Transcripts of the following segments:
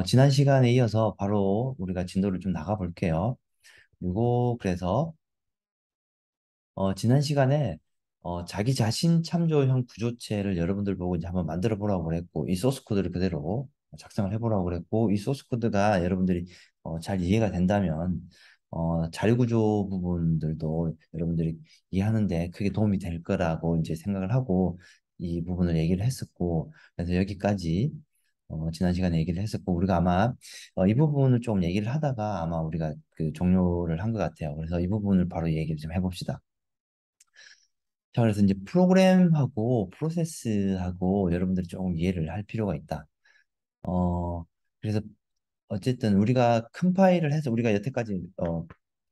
지난 시간에 이어서 바로 우리가 진도를 좀 나가 볼게요. 그리고 그래서 지난 시간에 자기 자신 참조형 구조체를 여러분들 보고 이제 한번 만들어 보라고 그랬고 이 소스 코드를 그대로 작성을 해보라고 그랬고 이 소스 코드가 여러분들이 잘 이해가 된다면 자료 구조 부분들도 여러분들이 이해하는데 크게 도움이 될 거라고 이제 생각을 하고 이 부분을 얘기를 했었고 그래서 여기까지 지난 시간에 얘기를 했었고 우리가 아마 이 부분을 좀 얘기를 하다가 아마 우리가 그 종료를 한 것 같아요. 그래서 이 부분을 바로 얘기를 좀 해봅시다. 자, 그래서 이제 프로그램하고 프로세스하고 여러분들이 조금 이해를 할 필요가 있다. 그래서 어쨌든 우리가 컴파일을 해서 우리가 여태까지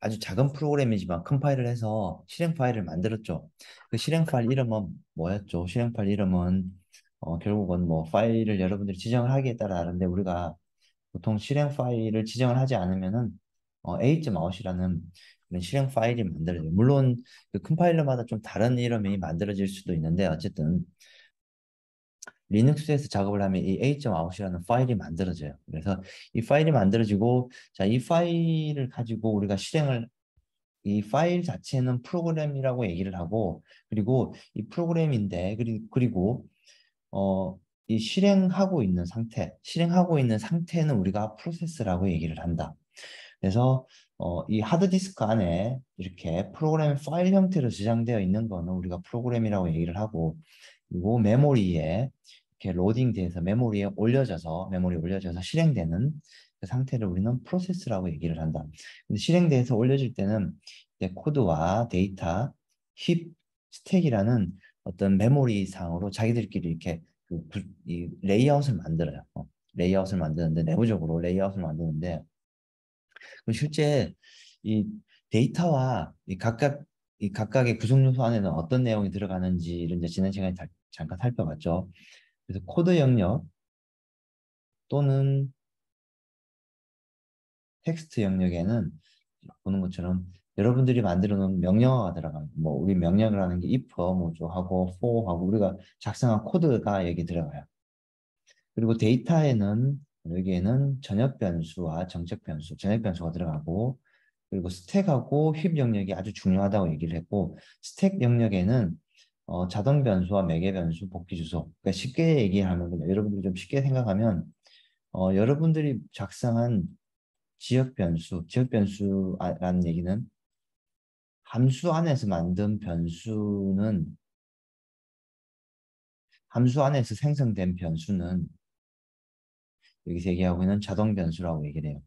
아주 작은 프로그램이지만 컴파일을 해서 실행 파일을 만들었죠. 그 실행 파일 이름은 뭐였죠? 실행 파일 이름은 결국은 뭐 파일을 여러분들이 지정을 하기에 따라 다른데 우리가 보통 실행 파일을 지정을 하지 않으면은 a.out이라는 그런 실행 파일이 만들어져요. 물론 그 컴파일러마다 좀 다른 이름이 만들어질 수도 있는데 어쨌든 리눅스에서 작업을 하면 이 a.out이라는 파일이 만들어져요. 그래서 이 파일이 만들어지고 자, 이 파일을 가지고 우리가 실행을 이 파일 자체는 프로그램이라고 얘기를 하고 그리고 이 프로그램인데 그리고 이 실행하고 있는 상태는 우리가 프로세스라고 얘기를 한다. 그래서 이 하드디스크 안에 이렇게 프로그램 파일 형태로 저장되어 있는 거는 우리가 프로그램이라고 얘기를 하고 그리고 메모리에 이렇게 로딩돼서 메모리에 올려져서 실행되는 그 상태를 우리는 프로세스라고 얘기를 한다. 근데 실행돼서 올려질 때는 이제 코드와 데이터, 힙, 스택이라는 어떤 메모리 상으로 자기들끼리 이렇게 이 레이아웃을 만들어요. 레이아웃을 만드는데 내부적으로 레이아웃을 만드는데 실제 이 데이터와 이 각각의 구성 요소 안에는 어떤 내용이 들어가는지를 이제 지난 시간에 잠깐 살펴봤죠. 그래서 코드 영역 또는 텍스트 영역에는 보는 것처럼 여러분들이 만들어 놓은 명령어가 들어가요. 뭐 우리 명령을 하는 게 if 뭐죠 하고 for 하고 우리가 작성한 코드가 여기 들어가요. 그리고 데이터에는 여기에는 전역 변수와 정책 변수, 전역 변수가 들어가고 그리고 스택하고 휩 영역이 아주 중요하다고 얘기를 했고 스택 영역에는 자동 변수와 매개 변수, 복귀 주소. 그러니까 쉽게 얘기하면 여러분들이 좀 쉽게 생각하면 여러분들이 작성한 지역 변수라는 얘기는 함수 안에서 만든 변수는 함수 안에서 생성된 변수는 여기서 얘기하고 있는 자동 변수라고 얘기를 해요.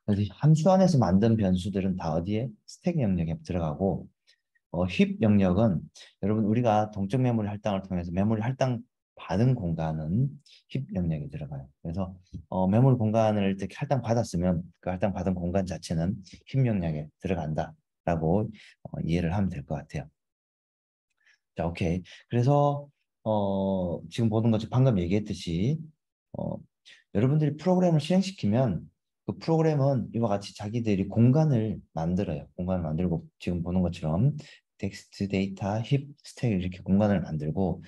그래서 함수 안에서 만든 변수들은 다 어디에? 스택 영역에 들어가고 힙 영역은 여러분 우리가 동적 메모리 할당을 통해서 메모리 할당 받은 공간은 힙 영역에 들어가요. 그래서 메모리 공간을 이렇게 할당 받았으면 그 할당 받은 공간 자체는 힙 영역에 들어간다라고 이해를 하면 될 것 같아요. 자, 오케이. 그래서 지금 보는 것처럼 방금 얘기했듯이 어, 여러분들이 프로그램을 실행시키면 그 프로그램은 이와 같이 자기들이 공간을 만들어요. 공간을 만들고 지금 보는 것처럼 텍스트, 데이터, 힙, 스택 이렇게 공간을 만들고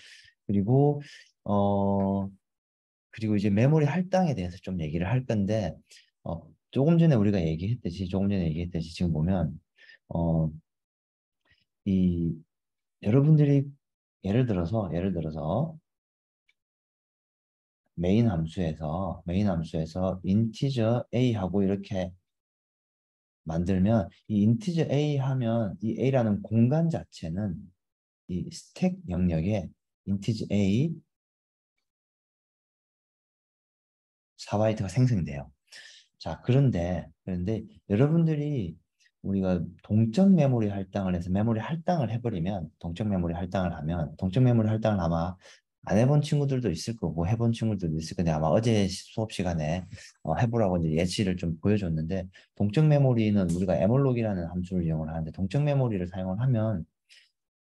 그리고 어 그리고 이제 메모리 할당에 대해서 좀 얘기를 할 건데 조금 전에 얘기했듯이 지금 보면 어 이 여러분들이 예를 들어서 메인 함수에서 인티저 a하고 이렇게 만들면 이 인티저 a 하면 이 a라는 공간 자체는 이 스택 영역에 인티저 a 4바이트가 생성돼요. 자, 그런데 여러분들이 우리가 동적 메모리 할당을 해서 메모리 할당을 해버리면 동적 메모리 할당을 아마 안 해본 친구들도 있을 거고 해본 친구들도 있을 건데 아마 어제 수업 시간에 해보라고 이제 예시를 좀 보여줬는데 동적 메모리는 우리가 에몰록이라는 함수를 이용을 하는데 동적 메모리를 사용을 하면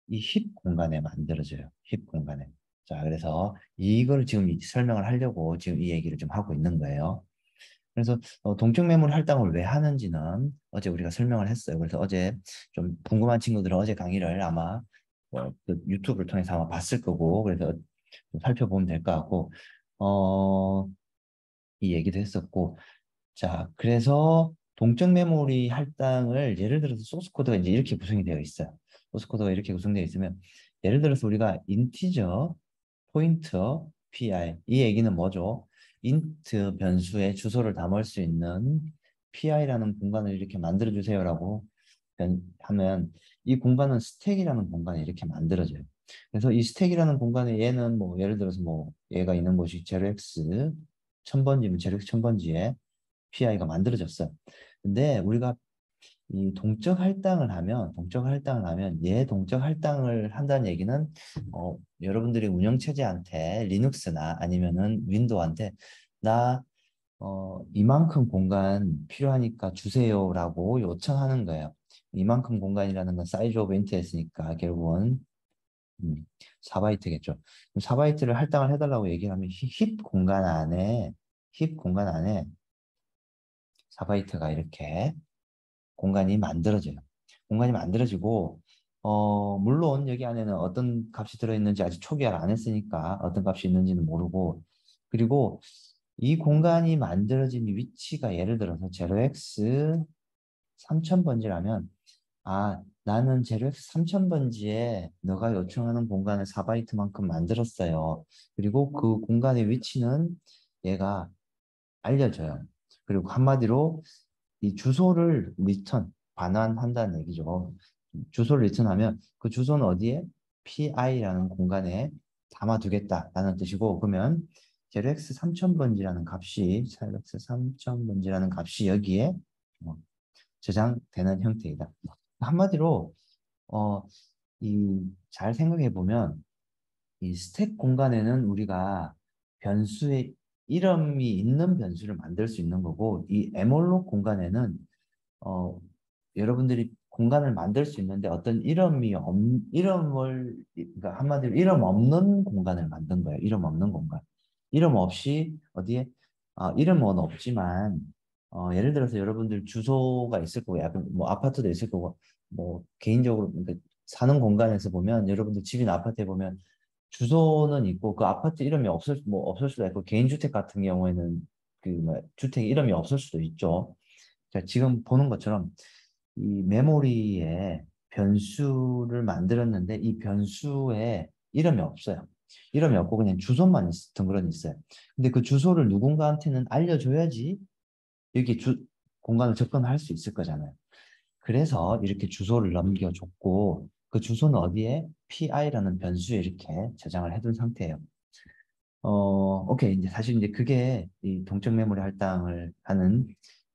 이 힙 공간에 만들어져요. 힙 공간에. 자, 그래서 이걸 지금 설명을 하려고 지금 이 얘기를 좀 하고 있는 거예요. 그래서 동적 메모리 할당을 왜 하는지는 어제 우리가 설명을 했어요. 그래서 어제 좀 궁금한 친구들은 어제 강의를 아마 그 유튜브를 통해서 아마 봤을 거고 그래서 좀 살펴보면 될 것 같고 어, 이 얘기도 했었고. 자, 그래서 동적 메모리 할당을 예를 들어서 소스 코드가 이제 이렇게 구성이 되어 있어요. 소스 코드가 이렇게 구성되어 있으면 예를 들어서 우리가 인티저, 포인터, pi 이 얘기는 뭐죠? 인트 변수에 주소를 담을 수 있는 pi라는 공간을 이렇게 만들어 주세요라고 하면 이 공간은 스택이라는 공간이 이렇게 만들어져요. 그래서 이 스택이라는 공간에 얘는 뭐 예를 들어서 뭐 얘가 있는 곳이 0x 1000번지면 0x 1000번지에 PI가 만들어졌어요. 근데 우리가 이 동적 할당을 하면 얘 동적 할당을 한다는 얘기는 여러분들이 운영체제한테 리눅스나 아니면은 윈도우한테 나 이만큼 공간 필요하니까 주세요라고 요청하는 거예요. 이만큼 공간이라는 건 사이즈 오브 인트였으니까 결국은 4바이트겠죠. 4바이트를 할당을 해달라고 얘기를 하면 힙 공간 안에 4바이트가 이렇게 공간이 만들어져요. 공간이 만들어지고 물론 여기 안에는 어떤 값이 들어있는지 아직 초기화를 안 했으니까 어떤 값이 있는지는 모르고 그리고 이 공간이 만들어진 위치가 예를 들어서 0x 3000번지라면 나는 0x 3000번지에 너가 요청하는 공간을 4바이트만큼 만들었어요. 그리고 그 공간의 위치는 얘가 알려줘요. 그리고 한마디로 이 주소를 반환한다는 얘기죠. 주소를 리턴하면 그 주소는 어디에? PI라는 공간에 담아두겠다라는 뜻이고 그러면 0x 3000번지라는 값이 0x 3000번지라는 값이 여기에 저장되는 형태이다. 한마디로 어, 잘 생각해 보면 이 스택 공간에는 우리가 변수의 이름이 있는 변수를 만들 수 있는 거고 이 에몰록 공간에는 어, 여러분들이 공간을 만들 수 있는데 어떤 이름을 그러니까 한마디로 이름 없는 공간을 만든 거예요. 이름 없는 공간. 이름 없이 어디에 이름은 없지만 예를 들어서 여러분들 주소가 있을 거고 약간 뭐 아파트도 있을 거고 뭐 개인적으로 그러니까 사는 공간에서 보면 여러분들 집이나 아파트에 보면 주소는 있고 그 아파트 이름이 없을 수도 있고 개인 주택 같은 경우에는 그 뭐 주택 이름이 없을 수도 있죠. 자, 지금 보는 것처럼 이 메모리에 변수를 만들었는데 이 변수에 이름이 없어요. 이름이 없고 그냥 주소만 덩그러니 있어요. 근데 그 주소를 누군가한테는 알려줘야지 여기 공간을 접근할 수 있을 거잖아요. 그래서 이렇게 주소를 넘겨줬고 그 주소는 어디에? PI라는 변수에 이렇게 저장을 해둔 상태예요. 오케이. 이제 사실 이제 그게 이 동적 메모리 할당을 하는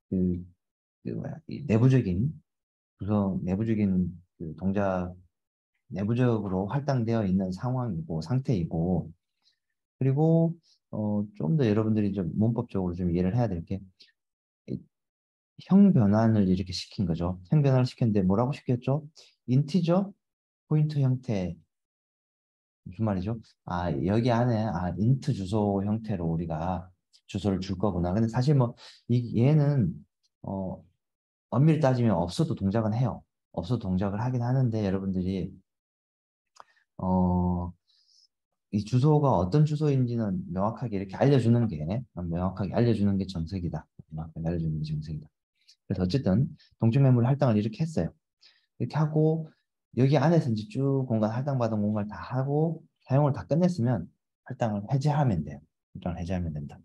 그, 이 내부적인 그 동작, 내부적으로 할당되어 있는 상황이고 상태이고 그리고 좀 더 여러분들이 좀 문법적으로 좀 이해를 해야 될 게 형 변환을 이렇게 시킨 거죠. 형 변환을 시켰는데 뭐라고 시켰죠? 인티저 포인트 형태 무슨 말이죠? 여기 안에 인트 주소 형태로 우리가 주소를 줄 거구나. 근데 사실 뭐 얘는 어 엄밀히 따지면 없어도 동작은 해요. 없어도 동작을 하긴 하는데 여러분들이 어, 이 주소가 어떤 주소인지는 명확하게 알려주는 게 정석이다. 명확하게 알려주는 게 정석이다. 그래서 어쨌든 동적 메모리 할당을 이렇게 했어요. 이렇게 하고 여기 안에서 이제 쭉 공간 할당받은 공간을 다 하고 사용을 다 끝냈으면 할당을 해제하면 돼요. 할당을 해제하면 된다.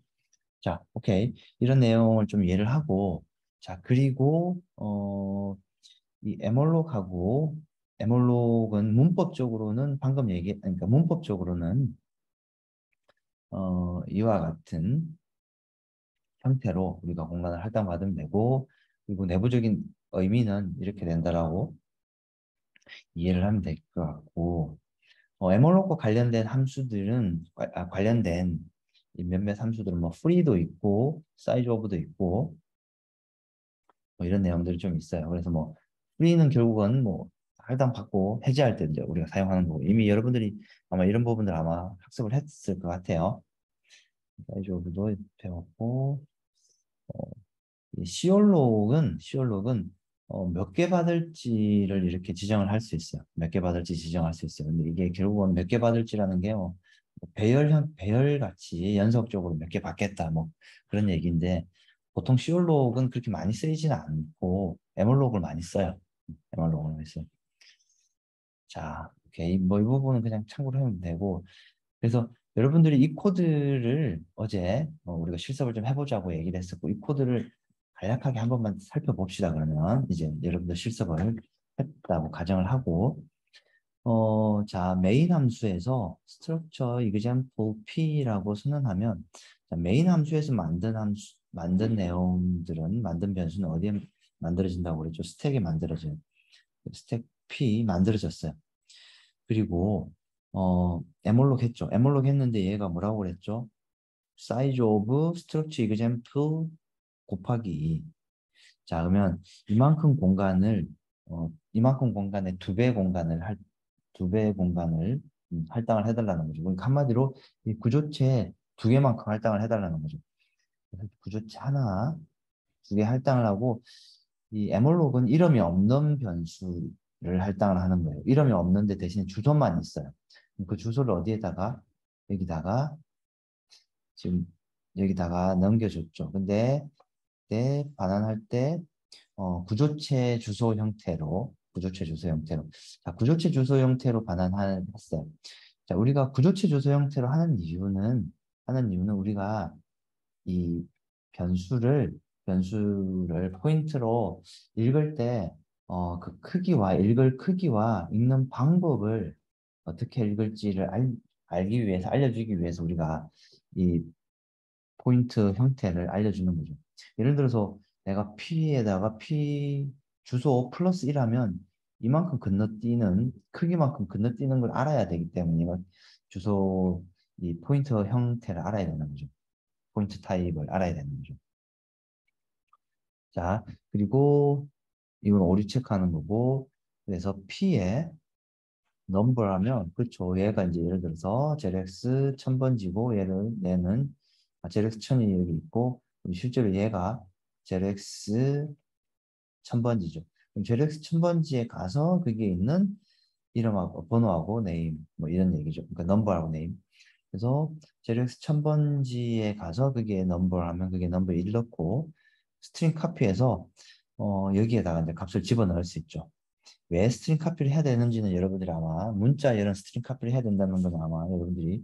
자, 오케이. 이런 내용을 좀 이해를 하고 자, 그리고 이 에몰록은 문법적으로는 그러니까 문법적으로는 이와 같은 형태로 우리가 공간을 할당받으면 되고 그리고 내부적인 의미는 이렇게 된다라고 이해를 하면 될 것 같고 에몰록과 관련된 함수들은 관련된 이 몇몇 함수들은 뭐 free도 있고 size of도 있고 뭐 이런 내용들이 좀 있어요. 그래서 뭐 free는 결국은 뭐 할당받고 해지할 때 이제 우리가 사용하는 거고 이미 여러분들이 아마 이런 부분들 아마 학습을 했을 것 같아요. size of도 배웠고 이 시올록은 몇 개 받을지를 이렇게 지정을 할 수 있어요. 몇 개 받을지 지정할 수 있어요. 근데 이게 결국은 몇 개 받을지라는 게요. 배열 같이 연속적으로 몇 개 받겠다 뭐 그런 얘기인데 보통 시올록은 그렇게 많이 쓰이지는 않고 에몰록을 많이 써요. 에몰록을 많이 써요. 자, 오케이. 뭐 이 부분은 그냥 참고로 하면 되고 그래서 여러분들이 이 코드를 어제 우리가 실습을 좀 해보자고 얘기를 했었고 이 코드를 간략하게 한 번만 살펴봅시다. 그러면 이제 여러분들 실습을 했다고 가정을 하고 자, 메인 함수에서 structure example p라고 선언하면 자, 메인 함수에서 만든 내용들은 만든 변수는 어디에 만들어진다고 그랬죠? 스택에 만들어져요. 스택 p 만들어졌어요. 그리고 에몰록 했죠. 에몰록 했는데 얘가 뭐라고 그랬죠? size of structure example 곱하기 2. 자, 그러면 이만큼 공간에 두 배 공간을 할당을 해달라는 거죠. 그러니까 한마디로 이 구조체 두 개만큼 할당을 해달라는 거죠. 그래서 구조체 하나, 두 개 할당을 하고 이 에몰록은 이름이 없는 변수를 할당을 하는 거예요. 이름이 없는데 대신에 주소만 있어요. 그 주소를 어디에다가 여기다가 지금 여기다가 넘겨줬죠. 근데 반환할 때 구조체 주소 형태로. 자, 구조체 주소 형태로 반환했어요. 자, 우리가 구조체 주소 형태로 하는 이유는 우리가 이 변수를 포인트로 읽을 때, 읽을 크기와 읽는 방법을 어떻게 읽을지를 알려주기 위해서 우리가 이 포인트 형태를 알려주는 거죠. 예를 들어서 내가 P에다가 P 주소 플러스 1하면 이만큼 건너뛰는 크기만큼 건너뛰는 걸 알아야 되기 때문에 주소 이 포인트 형태를 알아야 되는 거죠. 포인트 타입을 알아야 되는 거죠. 자, 그리고 이건 오류 체크하는 거고 그래서 P에 넘버라면 그렇죠. 얘가 이제 예를 들어서 제렉스 1000번지고 얘는 제렉스 1000이 여기 있고 실제로 얘가 제렉스 1000번지죠. 그럼 제렉스 1000번지에 가서 그게 있는 이름하고 번호하고 네임 뭐 이런 얘기죠. 그러니까 넘버하고 네임. 그래서 제렉스 1000번지에 가서 그게 넘버하면 그게 넘버 1 넣고 스트링 카피해서 여기에다가 이제 값을 집어넣을 수 있죠. 왜 스트링 카피를 해야 되는지는 여러분들이 아마 문자 이런 스트링 카피를 해야 된다는 건 아마 여러분들이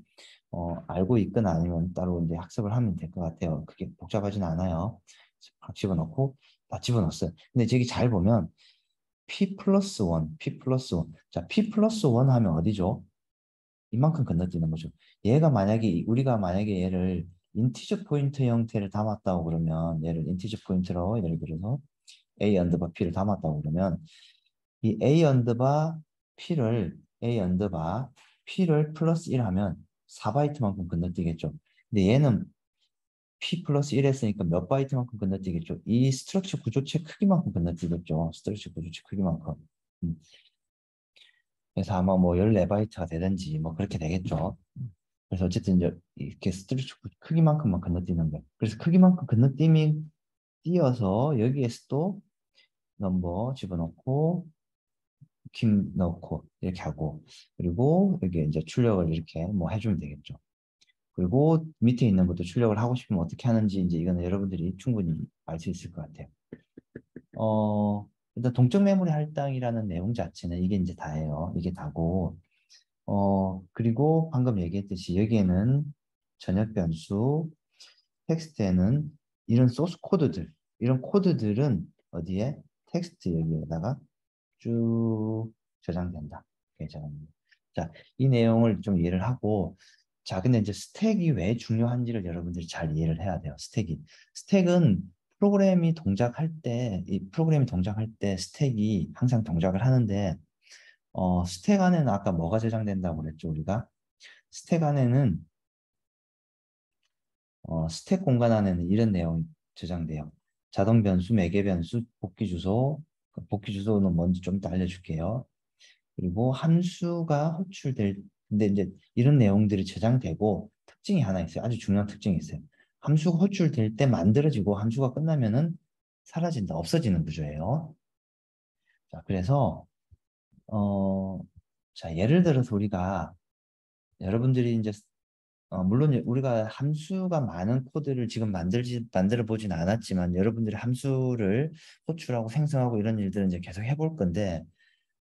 알고 있거나 아니면 따로 이제 학습을 하면 될 것 같아요. 그게 복잡하진 않아요. 각 집어넣고 다 집어넣었어요. 근데 저기 잘 보면 p 플러스 1, p 플러스 1. 자, p 플러스 1 하면 어디죠? 이만큼 건너뛰는 거죠. 우리가 만약에 얘를 인티저 포인트 형태를 담았다고 그러면 얘를 인티저 포인트로 예를 들어서 a 언더바 p를 담았다고 그러면 이 A 언더바 P를 플러스 1 하면 4바이트만큼 건너뛰겠죠. 근데 얘는 P 플러스 1 했으니까 몇 바이트만큼 건너뛰겠죠. 이 스트럭처 구조체 크기만큼 건너뛰겠죠. 스트럭처 구조체 크기만큼. 음. 그래서 아마 뭐 14바이트가 되든지 뭐 그렇게 되겠죠. 그래서 어쨌든 이제 이렇게 스트럭처 크기만큼만 건너뛰는 거예요. 그래서 크기만큼 건너뛰면 띄어서 여기에서 또 넘버 집어넣고 김 넣고 이렇게 하고 그리고 여기 이제 출력을 이렇게 뭐 해주면 되겠죠. 그리고 밑에 있는 것도 출력을 하고 싶으면 어떻게 하는지 이제 이거는 여러분들이 충분히 알 수 있을 것 같아요. 일단 동적 메모리 할당이라는 내용 자체는 이게 이제 다예요. 이게 다고 그리고 방금 얘기했듯이 여기에는 전역 변수 텍스트에는 이런 코드들은 어디에 텍스트 여기에다가 쭉 저장된다. 이렇게 저장됩니다. 자, 이 내용을 좀 이해를 하고, 자, 근데 이제 스택이 왜 중요한지를 여러분들이 잘 이해를 해야 돼요. 스택은 이 프로그램이 동작할 때 스택이 항상 동작을 하는데, 스택 안에는 아까 뭐가 저장된다고 그랬죠, 우리가? 스택 안에는, 스택 공간 안에는 이런 내용이 저장돼요. 자동 변수, 매개 변수, 복귀 주소. 복귀 주소는 뭔지 좀 이따 알려줄게요. 그리고 근데 이제 이런 내용들이 저장되고 특징이 하나 있어요. 아주 중요한 특징이 있어요. 함수가 호출될 때 만들어지고 함수가 끝나면은 사라진다, 없어지는 구조예요. 자, 그래서, 자, 예를 들어서 여러분들이 이제 물론 우리가 함수가 많은 코드를 지금 만들어 보진 않았지만 여러분들이 함수를 호출하고 생성하고 이런 일들은 이제 계속 해볼 건데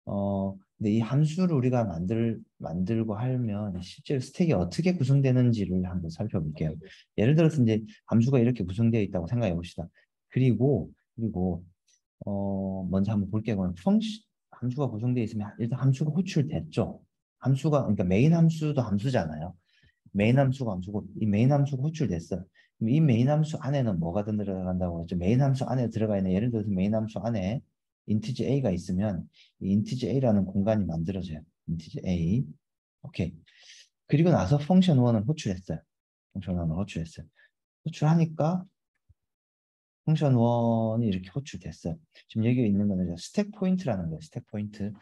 근데 이 함수를 우리가 만들고 하면 실제로 스택이 어떻게 구성되는지를 한번 살펴볼게요. 예를 들어서 이제 함수가 이렇게 구성되어 있다고 생각해 봅시다. 그리고 먼저 한번 볼게요. 그럼 함수가 구성되어 있으면 일단 함수가 호출됐죠. 그러니까 메인 함수도 함수잖아요. 메인 함수가 함수고 이 메인 함수가 호출됐어요. 그럼 이 메인 함수 안에는 뭐가 들어간다고 했죠? 메인 함수 안에 들어가 있는 예를 들어서 메인 함수 안에 인티저 a가 있으면 이 인티저 a라는 공간이 만들어져요. 인티저 a. 오케이. 그리고 나서 펑션 1을 호출했어요. 펑션 1을 호출했어요. 호출하니까 펑션 1이 이렇게 호출됐어요. 지금 여기 있는 거는 스택 포인트라는 거예요. 스택 포인트.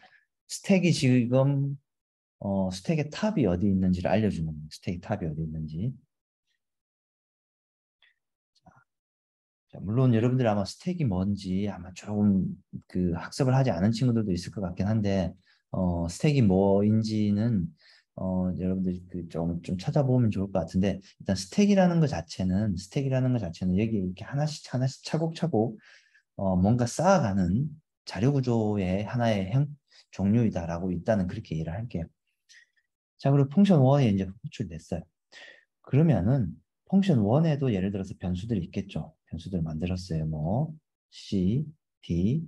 스택이 지금 스택의 탑이 어디 있는지를 알려주는 거예요. 스택의 탑이 어디 있는지. 자, 물론 여러분들 아마 스택이 뭔지 아마 조금 그 학습을 하지 않은 친구들도 있을 것 같긴 한데 스택이 뭐인지는 여러분들이 좀 찾아보면 좋을 것 같은데 일단 스택이라는 것 자체는 여기 이렇게 하나씩 하나씩 차곡차곡 뭔가 쌓아가는 자료 구조의 하나의 종류이다라고 일단은 그렇게 이해를 할게요. 자, 그리고 펑션 1이 이제 호출됐어요. 그러면은 펑션 1에도 예를 들어서 변수들이 있겠죠. 변수들 만들었어요. 뭐 C, D,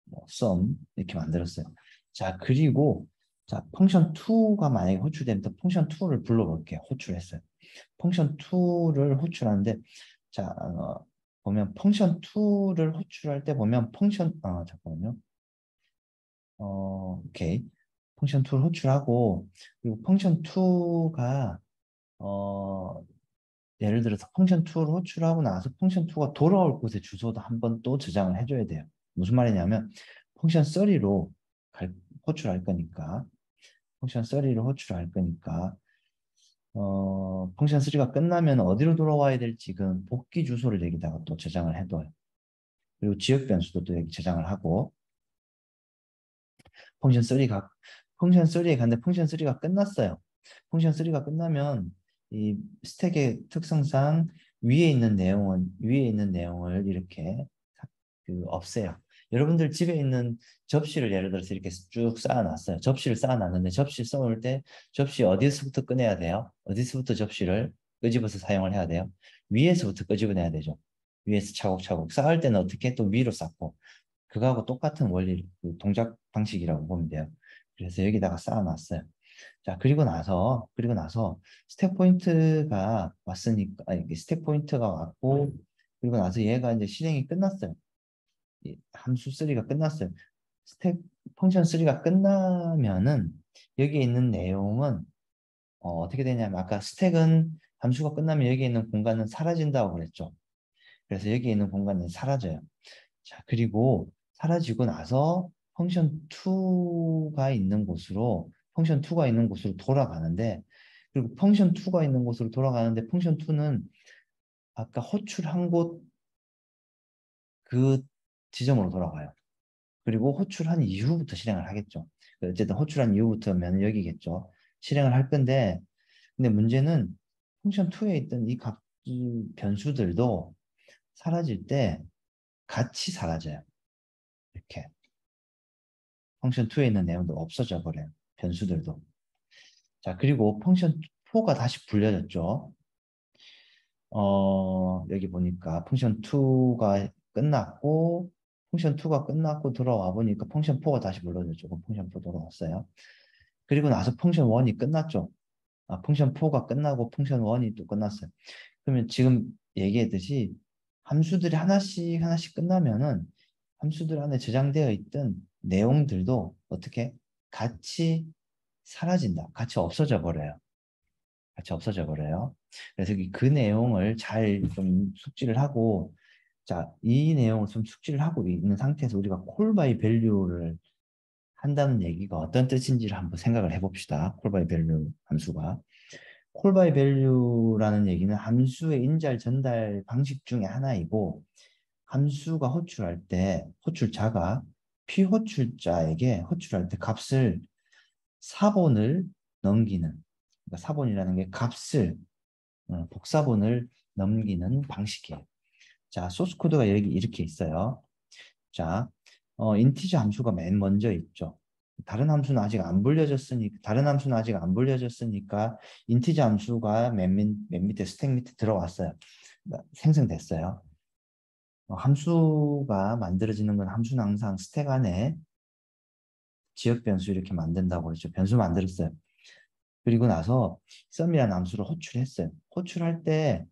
뭐 sum 이렇게 만들었어요. 자, 그리고 자, 펑션 2가 만약에 호출되면 또 펑션 2를 불러볼게요. 호출했어요. 펑션 2를 호출하는데 자, 보면 펑션 2를 호출할 때 보면 잠깐만요. 오케이. 펑션 2를 호출하고 그리고 펑션 2가 어, 예를 들어서 펑션 2를 호출하고 나서 펑션 2가 돌아올 곳의 주소도 한번 또 저장을 해줘야 돼요. 무슨 말이냐면 펑션 3로 호출할 거니까 펑션 3를 호출할 거니까 펑션 3가 끝나면 어디로 돌아와야 될지 그 복귀 주소를 여기다가 또 저장을 해둬요. 그리고 지역 변수도 또 여기 저장을 하고 펑션 3가 펑션 3에 갔는데 펑션 3가 끝났어요. 펑션 3가 끝나면 이 스택의 특성상 위에 있는 내용을 이렇게 없애요. 여러분들 집에 있는 접시를 예를 들어서 이렇게 쭉 쌓아놨어요. 접시를 쌓아놨는데 접시 써올 때 접시 어디서부터 꺼내야 돼요? 어디서부터 접시를 끄집어서 사용을 해야 돼요? 위에서부터 끄집어내야 되죠. 위에서 차곡차곡 쌓을 때는 어떻게 또 위로 쌓고 그거하고 똑같은 원리 그 동작 방식이라고 보면 돼요. 그래서 여기다가 쌓아놨어요. 자, 그리고 나서 스택 포인트가 왔으니까, 아니, 스택 포인트가 왔고, 그리고 나서 얘가 이제 실행이 끝났어요. 이 함수 3가 끝났어요. 스택 펑션 3가 끝나면은 여기에 있는 내용은 떻게 되냐면 아까 스택은 함수가 끝나면 여기에 있는 공간은 사라진다고 그랬죠. 그래서 여기에 있는 공간은 사라져요. 자, 그리고 사라지고 나서 펑션 2가 있는 곳으로 돌아가는데, 그리고 펑션 2가 있는 곳으로 돌아가는데, 펑션 2는 아까 호출한 곳 그 지점으로 돌아가요. 그리고 호출한 이후부터 실행을 하겠죠. 어쨌든 호출한 이후부터면 여기겠죠. 실행을 할 건데, 근데 문제는 펑션 2에 있던 이 변수들도 사라질 때 같이 사라져요. 이렇게. 펑션 2에 있는 내용도 없어져 버려요. 변수들도. 자, 그리고 펑션 4가 다시 불려졌죠. 여기 보니까 펑션 2가 끝났고 들어와 보니까 펑션 4가 다시 불러졌죠. 그럼 펑션 4 돌아왔어요. 그리고 나서 펑션 1이 끝났죠. 펑션 4가 끝나고 펑션 1이 또 끝났어요. 그러면 지금 얘기했듯이 함수들이 하나씩 하나씩 끝나면은 함수들 안에 저장되어 있던 내용들도 어떻게 같이 사라진다. 같이 없어져 버려요. 그래서 그 내용을 잘 좀 숙지를 하고, 자, 이 내용을 좀 숙지를 하고 있는 상태에서 우리가 콜 바이 밸류를 한다는 얘기가 어떤 뜻인지를 한번 생각을 해봅시다. 콜 바이 밸류 함수가. 콜 바이 밸류라는 얘기는 함수의 인잘 전달 방식 중에 하나이고, 함수가 호출자가 피호출자에게 호출할 때 값을 4번을 넘기는 그러니까 사본이라는 게 값을 복사본을 넘기는 방식이에요. 자, 소스 코드가 여기 이렇게 있어요. 자, 인티저 함수가 맨 먼저 있죠. 다른 함수는 아직 안 불려졌으니까 인티저 함수가 맨 밑에 스택 밑에 들어왔어요. 그러니까 생성됐어요. 함수가 만들어지는 건 함수는 항상 스택 안에 지역 변수 이렇게 만든다고 그랬죠. 변수 만들었어요. 그리고 나서 sum이라는 함수를 호출했어요. 호출할 때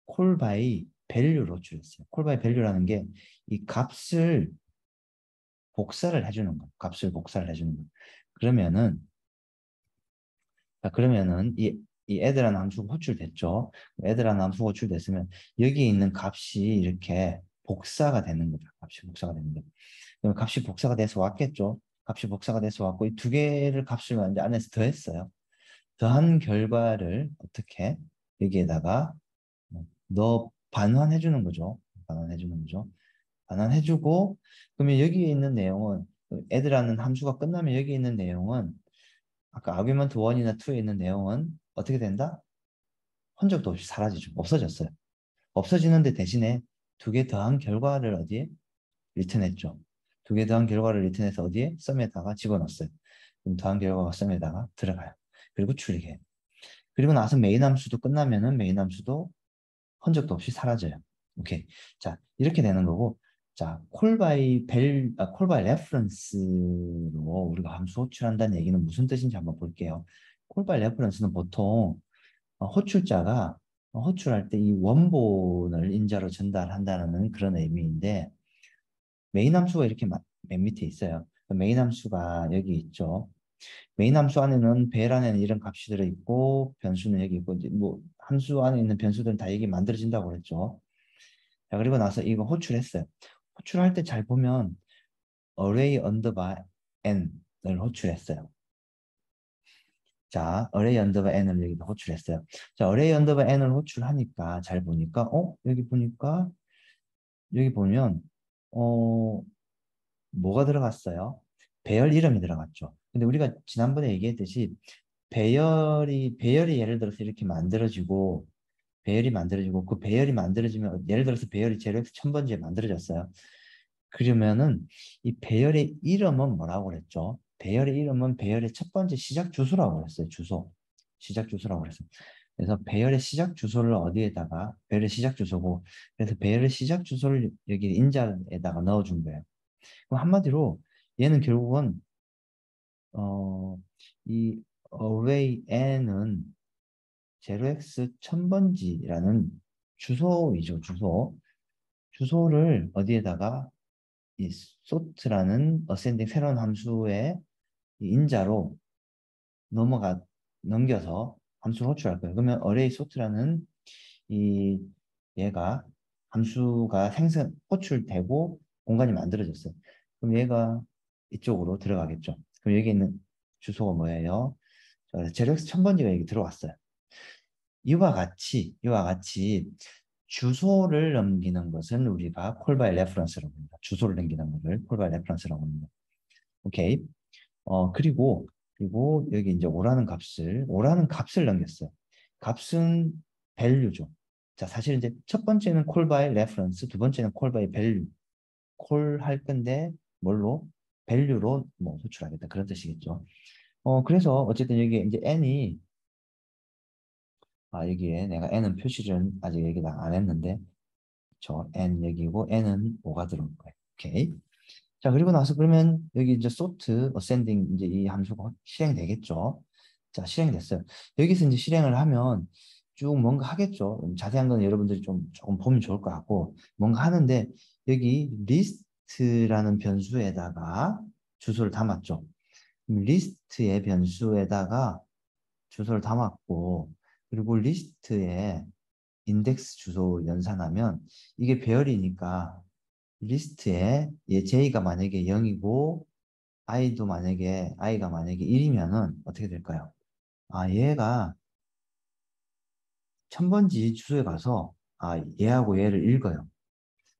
call by value를 호출했어요. call by value라는 게 이 값을 복사를 해주는 거. 값을 복사를 해주는 거. 그러면은 이 add라는 함수가 호출됐죠. add라는 함수가 호출됐으면 여기에 있는 값이 이렇게 복사가 되는 거죠. 값이 복사가 되는 거죠. 그럼 값이 복사가 돼서 왔겠죠. 값이 복사가 돼서 왔고 이 두 개를 값을 이제 안에서 더했어요. 더한 결과를 어떻게 여기에다가 너 반환해 주는 거죠. 반환해 주는 거죠. 반환해 주고 그러면 여기에 있는 내용은 애들하는 함수가 끝나면 여기 있는 내용은 아까 아규먼트 1이나 2에 있는 내용은 어떻게 된다? 흔적도 없이 사라지죠. 없어졌어요. 없어지는데 대신에 두 개 더한 결과를 어디에? 리턴했죠. 두 개 더한 결과를 리턴해서 어디에? 썸에다가 집어넣었어요. 그럼 더한 결과가 썸에다가 들어가요. 그리고 출력해요. 그리고 나서 메인 함수도 끝나면은 메인 함수도 흔적도 없이 사라져요. 오케이. 자, 이렇게 되는 거고, 자, call by reference로 우리가 함수 호출한다는 얘기는 무슨 뜻인지 한번 볼게요. call by reference는 보통 호출자가 호출할 때 이 원본을 인자로 전달한다는 그런 의미인데, 메인 함수가 이렇게 맨 밑에 있어요. 메인 함수가 여기 있죠. 메인 함수 안에는 벨 안에는 이런 값이 들어있고 변수는 여기 있고 이제 뭐 함수 안에 있는 변수들은 다 여기 만들어진다고 그랬죠. 자, 그리고 나서 이거 호출했어요. 호출할 때 잘 보면 array underbar n을 호출했어요. 자, array underbar n을 여기다 호출했어요. 자, array underbar n을 호출하니까 잘 보니까 여기 보면 뭐가 들어갔어요? 배열 이름이 들어갔죠. 근데 우리가 지난번에 얘기했듯이 배열이 예를 들어서 이렇게 만들어지고 배열이 만들어지고 그 배열이 만들어지면 예를 들어서 배열이 제로엑스 1000번째에 만들어졌어요. 그러면은 이 배열의 이름은 뭐라고 그랬죠? 배열의 이름은 배열의 첫 번째 시작 주소라고 그랬어요. 주소. 시작 주소라고 그랬어요. 그래서 배열의 시작 주소를 어디에다가 배열의 시작 주소고 그래서 배열의 시작 주소를 여기 인자에다가 넣어준 거예요. 그럼 한마디로 얘는 결국은 이 array n은 0x 1000번지라는 주소이죠, 주소. 주소를 어디에다가 이 sort라는 ascending 새로운 함수의 이 인자로 넘겨서 함수를 호출할 거예요. 그러면 array sort라는 이 얘가 함수가 호출되고 공간이 만들어졌어요. 그럼 얘가 이쪽으로 들어가겠죠. 그럼 여기 있는 주소가 뭐예요? 제로엑스 1000번지가 여기 들어왔어요. 이와 같이 주소를 넘기는 것은 우리가 call by reference라고 합니다. 주소를 넘기는 것을 call by reference라고 합니다. 오케이. 그리고 여기 이제 오라는 값을 넘겼어요. 값은 value죠. 자, 사실 이제 첫 번째는 call by reference, 두 번째는 call by value. call 할 건데 뭘로? value로 뭐 호출하겠다. 그런 뜻이겠죠. 그래서 어쨌든 여기 이제 n이 여기에 내가 n은 표시를 아직 여기다 안 했는데 저 n 여기고 n은 5가 들어올 거예요. 오케이. 자, 그리고 나서 그러면 여기 이제 sort, ascending 이제 이 함수가 실행되겠죠. 자, 실행됐어요. 여기서 이제 실행을 하면 쭉 뭔가 하겠죠. 자세한 건 여러분들이 조금 보면 좋을 것 같고 뭔가 하는데 여기 list라는 변수에다가 주소를 담았죠. 리스트의 변수에다가 주소를 담았고 그리고 리스트에 인덱스 주소 연산하면 이게 배열이니까 리스트에 J가 만약에 0이고 I가 만약에 1이면은 어떻게 될까요? 얘가 1000번지 주소에 가서 얘하고 얘를 읽어요.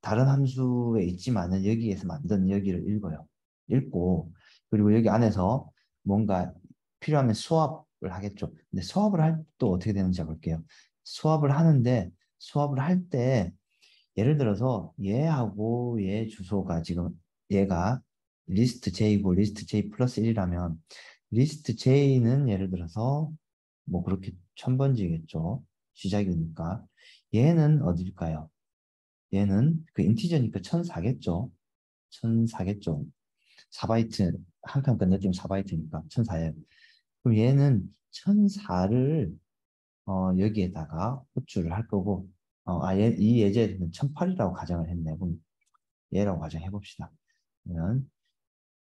다른 함수에 있지만은 여기에서 만든 여기를 읽어요. 읽고 그리고 여기 안에서 뭔가 필요하면 하겠죠. 근데 수업을 할 때 또 어떻게 되는지 볼게요. 수업을 하는데 수업을 할 때 예를 들어서 얘하고 얘 주소가 지금 얘가 리스트 J고 리스트 J 플러스 1이라면 리스트 J는 예를 들어서 뭐 그렇게 1000번지겠죠. 시작이니까. 얘는 어딜까요? 얘는 그 인티저니까 1004겠죠. 1004겠죠. 4바이트 한 칸 건너뛰면 4바이트니까 1004예요. 그럼 얘는 1004를 여기에다가 호출을 할 거고 이 예제는 1008이라고 가정을 했네. 그럼 얘라고 가정해 봅시다. 그러면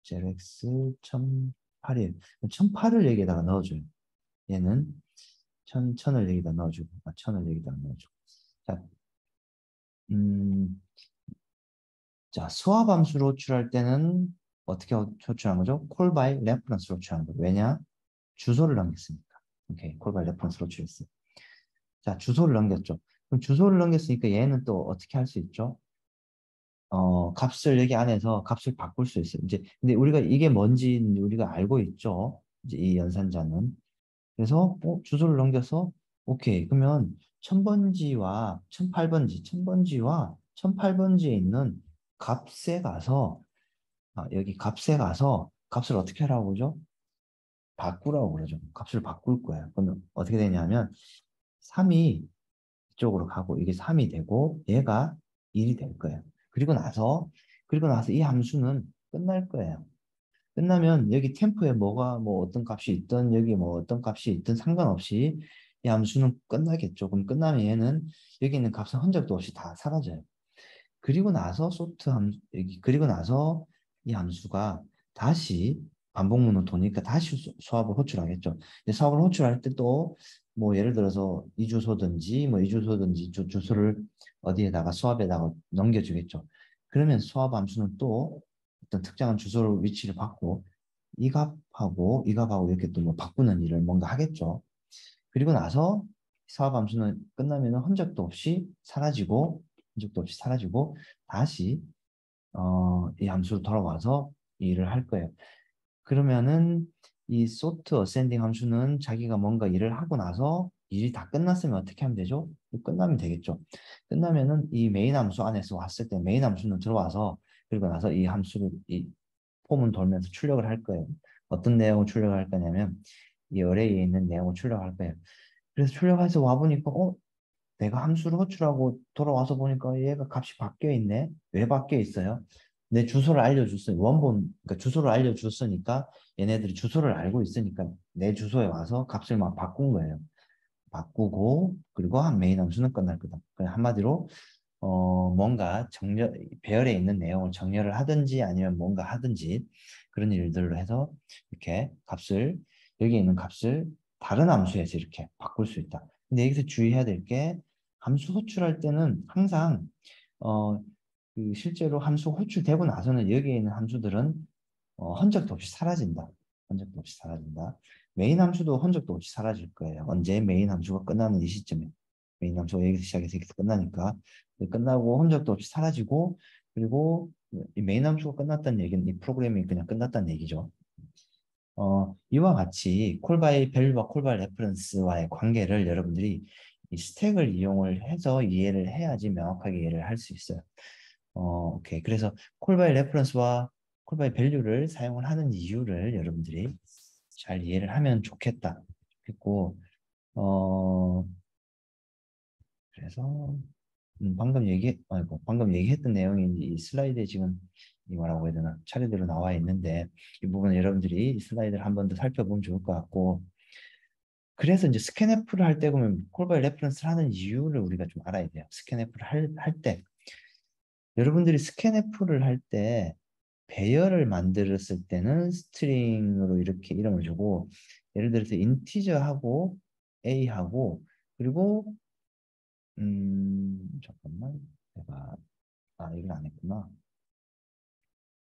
0x 1008이 1008을 여기에다가 넣어줘요. 얘는 1000을 여기다 넣어주고 1000을 여기다 넣어주고 자, 음, 자 수압 함수로 호출할 때는 어떻게 호출한 거죠? 콜 바이 레퍼런스로 호출한 거예요. 왜냐? 주소를 남겼으니까. 오케이, 콜 바이 레퍼런스로 호출했어요. 자, 주소를 넘겼죠. 그럼 주소를 넘겼으니까 얘는 또 어떻게 할 수 있죠? 값을 여기 안에서 값을 바꿀 수 있어요. 이제, 근데 우리가 이게 뭔지 우리가 알고 있죠. 이제 이 연산자는. 그래서, 주소를 넘겨서, 오케이. 그러면 1000번지와 1008번지, 1000번지와 1008번지에 있는 값에 가서, 여기 값에 가서 값을 어떻게 하라고 그러죠? 바꾸라고 그러죠. 값을 바꿀 거예요. 그러면 어떻게 되냐면, 3이 이쪽으로 가고 이게 3이 되고 얘가 1이 될 거예요. 그리고 나서 이 함수는 끝날 거예요. 끝나면 여기 템포에 뭐가 뭐 어떤 값이 있든 여기 뭐 어떤 값이 있든 상관없이 이 함수는 끝나겠죠. 그럼 끝나면 얘는 여기 있는 값은 흔적도 없이 다 사라져요. 그리고 나서 소트 함수 여기 그리고 나서 이 함수가 다시 반복문을 도니까 다시 수압을 호출하겠죠. 수압을 호출할 때 또 뭐 예를 들어서 이 주소든지 주소를 어디에다가 수압에다가 넘겨주겠죠. 그러면 수압 함수는 또 어떤 특정한 주소를 위치를 받고 이 값하고 이렇게 또 뭐 바꾸는 일을 뭔가 하겠죠. 그리고 나서 수압 함수는 끝나면 흔적도 없이 사라지고 다시 이 함수로 돌아와서 일을 할 거예요. 그러면은 이 sort ascending 함수는 자기가 뭔가 일을 하고 나서 일이 다 끝났으면 어떻게 하면 되죠? 끝나면 되겠죠. 끝나면은 이 메인 함수 안에서 왔을 때 메인 함수는 들어와서 그리고 나서 이 폼은 돌면서 출력을 할 거예요. 어떤 내용을 출력할 거냐면 이 어레이에 있는 내용을 출력할 거예요. 그래서 출력해서 와보니까 내가 함수를 호출하고 돌아와서 보니까 얘가 값이 바뀌어 있네. 왜 바뀌어 있어요? 내 주소를 알려줬어요. 그러니까 주소를 알려줬으니까 얘네들이 주소를 알고 있으니까 내 주소에 와서 값을 막 바꾼 거예요. 바꾸고 그리고 한 메인 함수는 끝날 거다. 그냥 한마디로 뭔가 배열에 있는 내용을 정렬을 하든지 아니면 뭔가 하든지 그런 일들로 해서 이렇게 여기 있는 값을 다른 함수에서 이렇게 바꿀 수 있다. 근데 여기서 주의해야 될 게 함수 호출할 때는 항상 어, 실제로 함수 호출되고 나서는 여기에 있는 함수들은 흔적도 없이 사라진다. 흔적도 없이 사라진다. 메인 함수도 흔적도 없이 사라질 거예요. 언제 메인 함수가 끝나는 이 시점에. 메인 함수가 여기서 시작해서 여기서 끝나니까. 끝나고 흔적도 없이 사라지고, 그리고 이 메인 함수가 끝났다는 얘기는 이 프로그램이 그냥 끝났다는 얘기죠. 이와 같이 콜바이 밸류와 콜바이 레퍼런스와의 관계를 여러분들이 이 스택을 이용을 해서 이해를 해야지 명확하게 이해를 할 수 있어요. 오케이. 그래서 콜바이 레퍼런스와 콜바이 밸류를 사용을 하는 이유를 여러분들이 잘 이해를 하면 좋겠다. 그리고 어, 그래서 방금 얘기했던 내용이 이 슬라이드에 지금 이 뭐라고 해야 되나 차례대로 나와 있는데 이 부분은 여러분들이 이 슬라이드를 한 번 더 살펴보면 좋을 것 같고 그래서 이제 스캔F를 할 때 보면 콜바이 레퍼런스를 하는 이유를 우리가 좀 알아야 돼요. 스캔F를 할 때 여러분들이 스캔F를 할 때 배열을 만들었을 때는 스트링으로 이렇게 이름을 주고 예를 들어서 인티저하고 A하고 그리고 잠깐만 내가 이걸 안 했구나.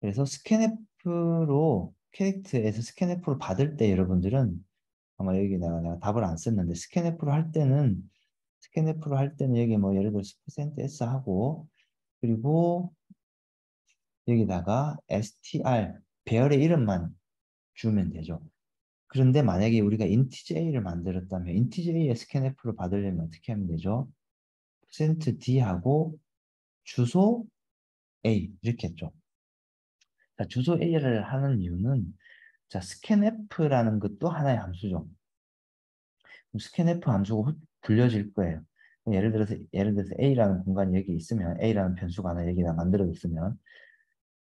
그래서 스캔F로 캐릭터에서 스캔F를 받을 때 여러분들은 아마 여기 내가 답을 안 썼는데 스캔F로 할 때는 여기 뭐 예를 들어서 %s 하고 그리고 여기다가 str 배열의 이름만 주면 되죠. 그런데 만약에 우리가 인티저 A를 만들었다면 인티저 A의 스캔F를 받으려면 어떻게 하면 되죠? %D하고 주소 A 이렇게 했죠. 자, 주소 A를 하는 이유는 자, scanf라는 것도 하나의 함수죠. scanf 함수가 불려질 거예요. 예를 들어서 A라는 공간이 여기 있으면 A라는 변수가 하나 여기다 만들어졌으면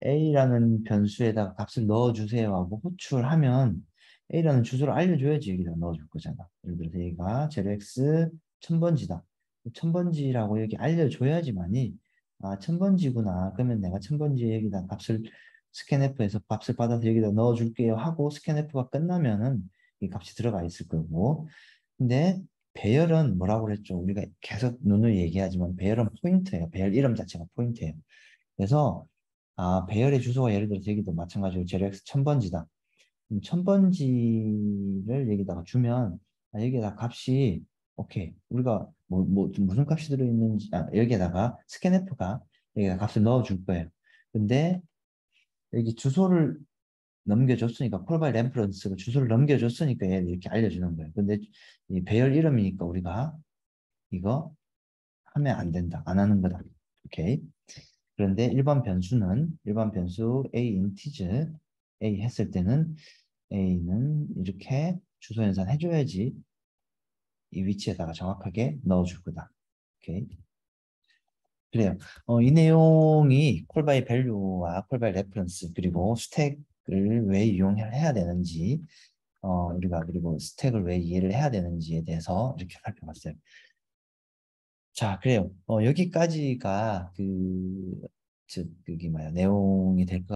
A라는 변수에다가 값을 넣어주세요 하고 호출하면 A라는 주소를 알려줘야지 여기다 넣어줄 거잖아. 예를 들어서 얘가 0x 1000번지다. 1000번지라고 여기 알려줘야지만이 아 1000번지구나. 그러면 내가 1000번지에 여기다 값을 스캔F에서 값을 받아서 여기다 넣어줄게요 하고 스캔F가 끝나면은 이 값이 들어가 있을 거고 근데 배열은 뭐라고 그랬죠? 우리가 계속 누누이 얘기하지만 배열은 포인트예요. 배열 이름 자체가 포인트예요. 그래서 배열의 주소가 예를 들어서 여기도 마찬가지로 제로엑스 1000번지다. 그럼 1000번지를 여기다가 주면 여기에다 값이 오케이. 우리가 무슨 값이 들어있는지 여기에다가 스캔F가 여기다 값을 넣어줄 거예요. 근데 여기 주소를 넘겨줬으니까 콜바이 램퍼런스가 주소를 넘겨줬으니까 얘를 이렇게 알려주는 거예요. 근데 이 배열 이름이니까 우리가 이거 하면 안 된다. 안 하는 거다. 오케이. 그런데 일반 변수 a 인티즈 a 했을 때는 a는 이렇게 주소 연산 해줘야지 이 위치에다가 정확하게 넣어줄 거다. 오케이. 그래요. 이 내용이 콜바이 밸류와 콜바이 레퍼런스 그리고 스택을 왜 이용해야 되는지 우리가 그리고 스택을 왜 이해를 해야 되는지에 대해서 이렇게 살펴봤어요. 자, 그래요. 여기까지가 그기 뭐야 내용이 될 것